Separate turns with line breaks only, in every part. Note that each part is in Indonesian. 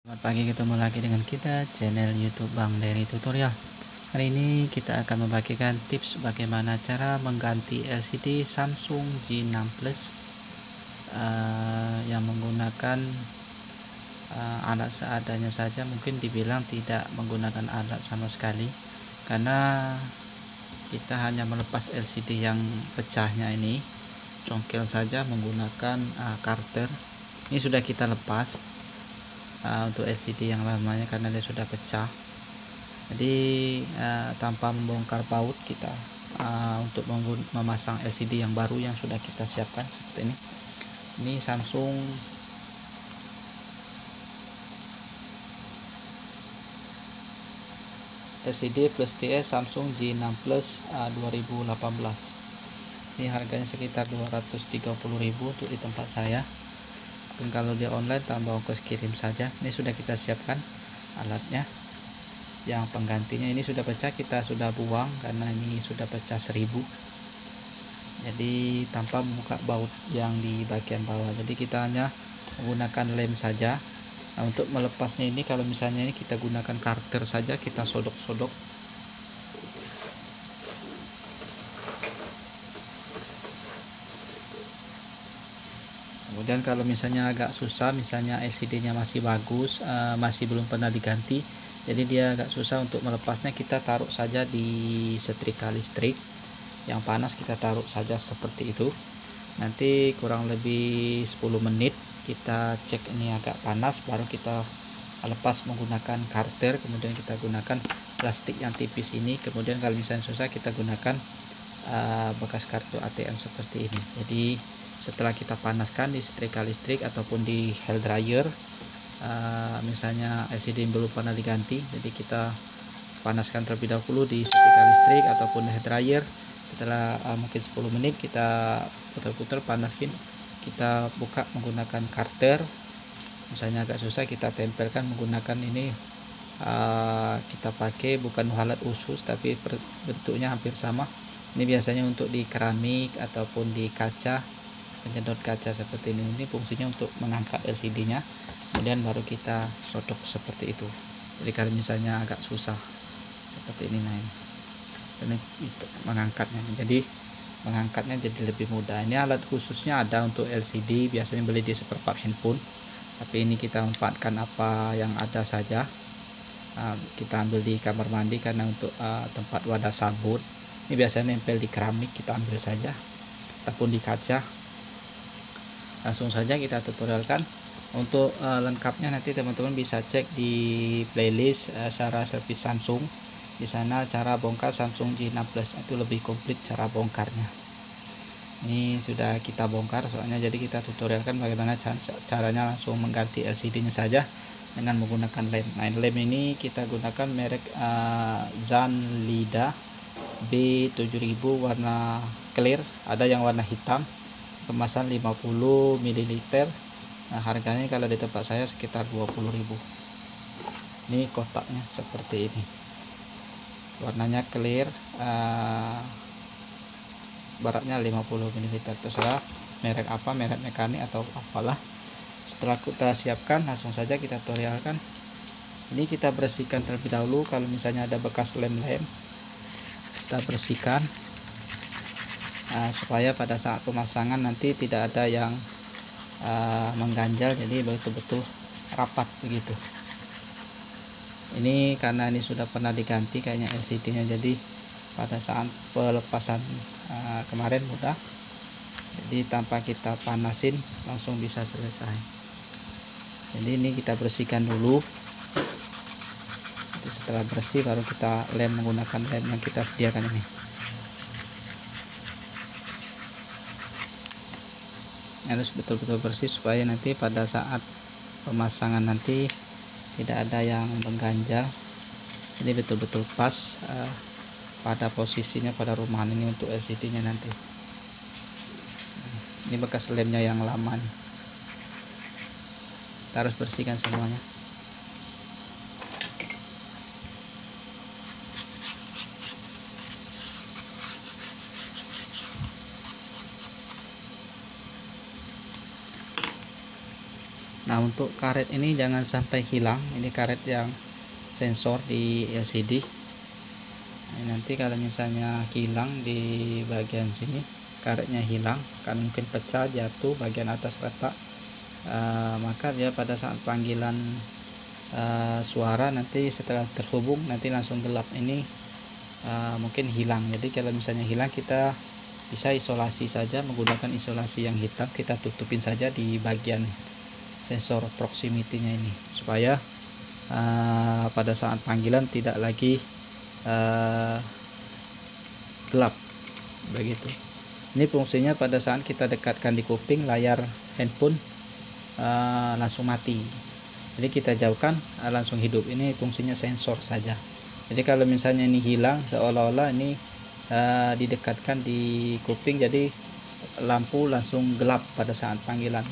Selamat pagi, ketemu lagi dengan kita channel YouTube Bang Dery Tutorial. Hari ini kita akan membagikan tips bagaimana cara mengganti LCD Samsung J6 Plus yang menggunakan alat seadanya saja. Mungkin dibilang tidak menggunakan alat sama sekali, karena kita hanya melepas LCD yang pecahnya ini, congkel saja menggunakan karter. Ini sudah kita lepas untuk LCD yang lamanya karena dia sudah pecah. Jadi tanpa membongkar baut kita untuk memasang LCD yang baru yang sudah kita siapkan seperti ini. Ini Samsung LCD plus TS Samsung J6 Plus 2018. Ini harganya sekitar 230.000 untuk di tempat saya. Dan kalau dia online tambah ongkos kirim saja. Ini sudah kita siapkan alatnya. Yang penggantinya ini sudah pecah, kita sudah buang karena ini sudah pecah 1000. Jadi tanpa membuka baut yang di bagian bawah. Jadi kita hanya menggunakan lem saja. Nah, untuk melepasnya ini, kalau misalnya ini kita gunakan karter saja, kita sodok-sodok. Kemudian kalau misalnya agak susah, misalnya LCD-nya masih bagus, masih belum pernah diganti, jadi dia agak susah untuk melepasnya, kita taruh saja di setrika listrik yang panas, kita taruh saja seperti itu. Nanti kurang lebih 10 menit kita cek ini agak panas, baru kita lepas menggunakan karter. Kemudian kita gunakan plastik yang tipis ini. Kemudian kalau misalnya susah, kita gunakan bekas kartu ATM seperti ini. Jadi setelah kita panaskan di setrika listrik ataupun di hair dryer, misalnya LCD belum pernah diganti, jadi kita panaskan terlebih dahulu di setrika listrik ataupun di hair dryer. Setelah mungkin 10 menit kita putar-putar, panaskan, kita buka menggunakan karter. Misalnya agak susah, kita tempelkan menggunakan ini, kita pakai bukan alat khusus tapi bentuknya hampir sama. Ini biasanya untuk di keramik ataupun di kaca, penyedot kaca seperti ini. Ini fungsinya untuk mengangkat LCD-nya, kemudian baru kita sodok seperti itu. Jadi kalau misalnya agak susah seperti ini, nah ini mengangkatnya, jadi mengangkatnya jadi lebih mudah. Ini alat khususnya ada untuk LCD, biasanya beli di spare handphone, tapi ini kita manfaatkan apa yang ada saja. Kita ambil di kamar mandi karena untuk tempat wadah sabun. Ini biasanya nempel di keramik, kita ambil saja, ataupun di kaca. Langsung saja kita tutorialkan. Untuk lengkapnya nanti teman-teman bisa cek di playlist cara servis Samsung. Di sana cara bongkar Samsung J6 Plus itu lebih komplit cara bongkarnya. Ini sudah kita bongkar soalnya, jadi kita tutorialkan bagaimana caranya langsung mengganti LCD-nya saja dengan menggunakan lem. Nah, lem ini kita gunakan merek Zanlida B7000 warna clear, ada yang warna hitam, kemasan 50 ml. Nah, harganya kalau di tempat saya sekitar 20.000. Ini kotaknya seperti ini, warnanya clear, baratnya 50 ml, terserah merek apa, merek mekanik atau apalah. Setelah kita siapkan, langsung saja kita tutorialkan. Ini kita bersihkan terlebih dahulu. Kalau misalnya ada bekas lem-lem, kita bersihkan supaya pada saat pemasangan nanti tidak ada yang mengganjal, jadi betul-betul rapat begitu. Ini karena ini sudah pernah diganti kayaknya LCD-nya, jadi pada saat pelepasan kemarin mudah, jadi tanpa kita panasin langsung bisa selesai. Jadi ini kita bersihkan dulu. Jadi setelah bersih baru kita lem menggunakan lem yang kita sediakan ini. Harus betul-betul bersih supaya nanti pada saat pemasangan nanti tidak ada yang mengganjal. Jadi betul-betul pas pada posisinya pada rumahan ini untuk LCD-nya nanti. Ini bekas lemnya yang lama nih. Kita harus bersihkan semuanya. Nah, Nah, untuk karet ini jangan sampai hilang. Ini karet yang sensor di LCD. Nanti kalau misalnya hilang di bagian sini, karetnya hilang, kan mungkin pecah, jatuh, bagian atas retak, maka dia pada saat panggilan suara nanti setelah terhubung nanti langsung gelap. Ini mungkin hilang. Jadi kalau misalnya hilang, kita bisa isolasi saja menggunakan isolasi yang hitam, kita tutupin saja di bagian sensor proximity-nya ini, supaya pada saat panggilan tidak lagi gelap begitu. Ini fungsinya pada saat kita dekatkan di kuping, layar handphone langsung mati. Jadi kita jauhkan langsung hidup. Ini fungsinya sensor saja. Jadi kalau misalnya ini hilang, seolah-olah ini didekatkan di kuping, jadi lampu langsung gelap pada saat panggilan.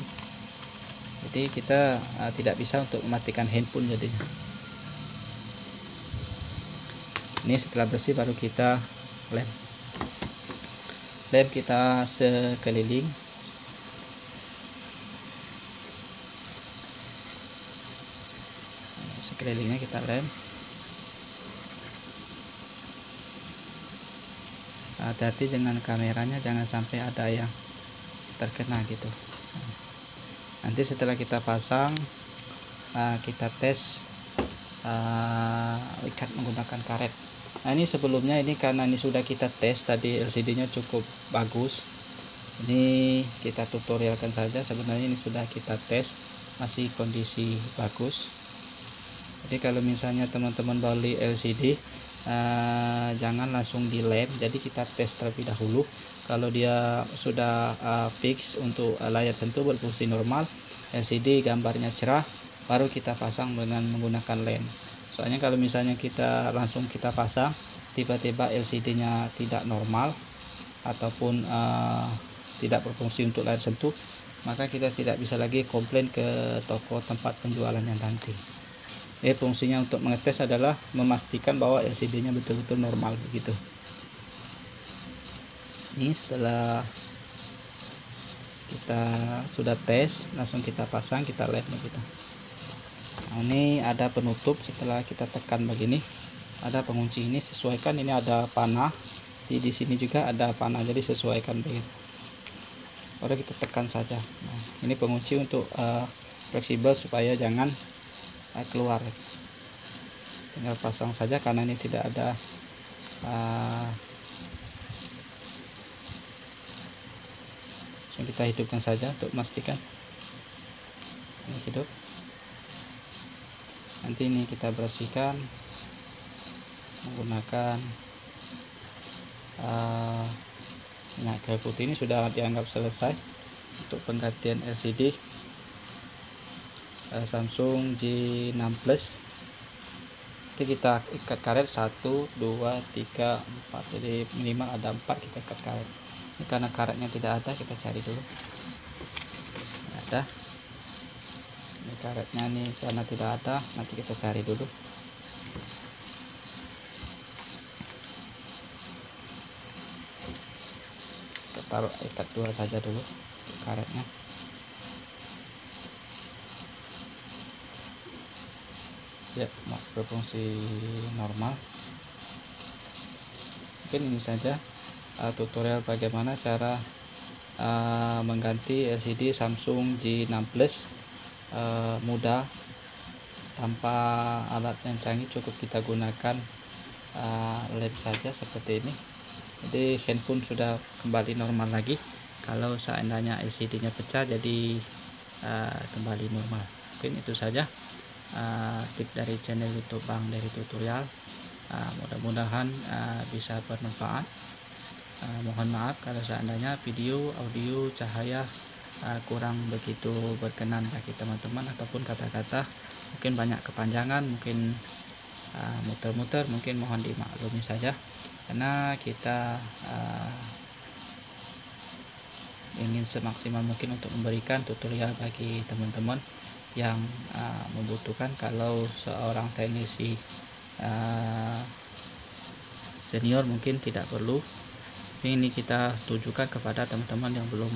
Jadi kita tidak bisa untuk mematikan handphone jadinya. Ini setelah bersih baru kita lem kita sekeliling. Sekelilingnya kita lem. Hati-hati dengan kameranya, jangan sampai ada yang terkena gitu. Nanti setelah kita pasang, kita tes ikat menggunakan karet. Nah, ini sebelumnya ini karena ini sudah kita tes tadi, LCD nya cukup bagus, ini kita tutorialkan saja. Sebenarnya ini sudah kita tes, masih kondisi bagus. Jadi kalau misalnya teman-teman beli LCD, jangan langsung dilem. Jadi kita tes terlebih dahulu. Kalau dia sudah fix untuk layar sentuh berfungsi normal, LCD gambarnya cerah, baru kita pasang dengan menggunakan lem. Soalnya kalau misalnya kita langsung kita pasang, tiba-tiba LCD-nya tidak normal ataupun tidak berfungsi untuk layar sentuh, maka kita tidak bisa lagi komplain ke toko tempat penjualannya nanti. Fungsinya untuk mengetes adalah memastikan bahwa LCD-nya betul-betul normal begitu. Ini setelah kita sudah tes, langsung kita pasang, kita lem begitu. Nah, ini ada penutup. Setelah kita tekan begini, ada pengunci. Ini sesuaikan, ini ada panah di sini juga ada panah, jadi sesuaikan begitu. Baru kita tekan saja. Nah, ini pengunci untuk fleksibel supaya jangan keluar. Tinggal pasang saja karena ini tidak ada kita hidupkan saja untuk memastikan ini hidup. Nanti ini kita bersihkan menggunakan minyak kayu putih. Ini sudah dianggap selesai untuk penggantian LCD Samsung J6 Plus. Nanti kita ikat karet 1, 2, 3, 4, jadi minimal ada 4 kita ikat karet. Ini karena karetnya tidak ada, kita cari dulu. Tidak ada. Ini karetnya nih karena tidak ada, nanti kita cari dulu. Kita taruh ikat 2 saja dulu karetnya. Ya, berfungsi normal. Mungkin ini saja tutorial bagaimana cara mengganti LCD Samsung J6 Plus mudah, tanpa alat yang canggih. Cukup kita gunakan lem saja seperti ini. Jadi handphone sudah kembali normal lagi. Kalau seandainya LCD nya pecah, jadi kembali normal. Mungkin itu saja tip dari channel YouTube Bang Dari Tutorial. Mudah-mudahan bisa bermanfaat. Mohon maaf kalau seandainya video, audio, cahaya kurang begitu berkenan bagi teman-teman, ataupun kata-kata mungkin banyak kepanjangan, mungkin muter-muter, mungkin mohon dimaklumi saja, karena kita ingin semaksimal mungkin untuk memberikan tutorial bagi teman-teman yang membutuhkan. Kalau seorang teknisi senior mungkin tidak perlu. Ini kita tujukan kepada teman-teman yang belum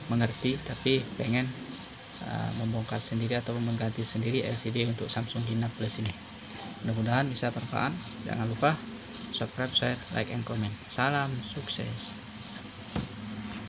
mengerti tapi pengen membongkar sendiri atau mengganti sendiri LCD untuk Samsung G6 Plus ini. Mudah-mudahan bisa bermanfaat. Jangan lupa subscribe, share, like, and comment. Salam sukses.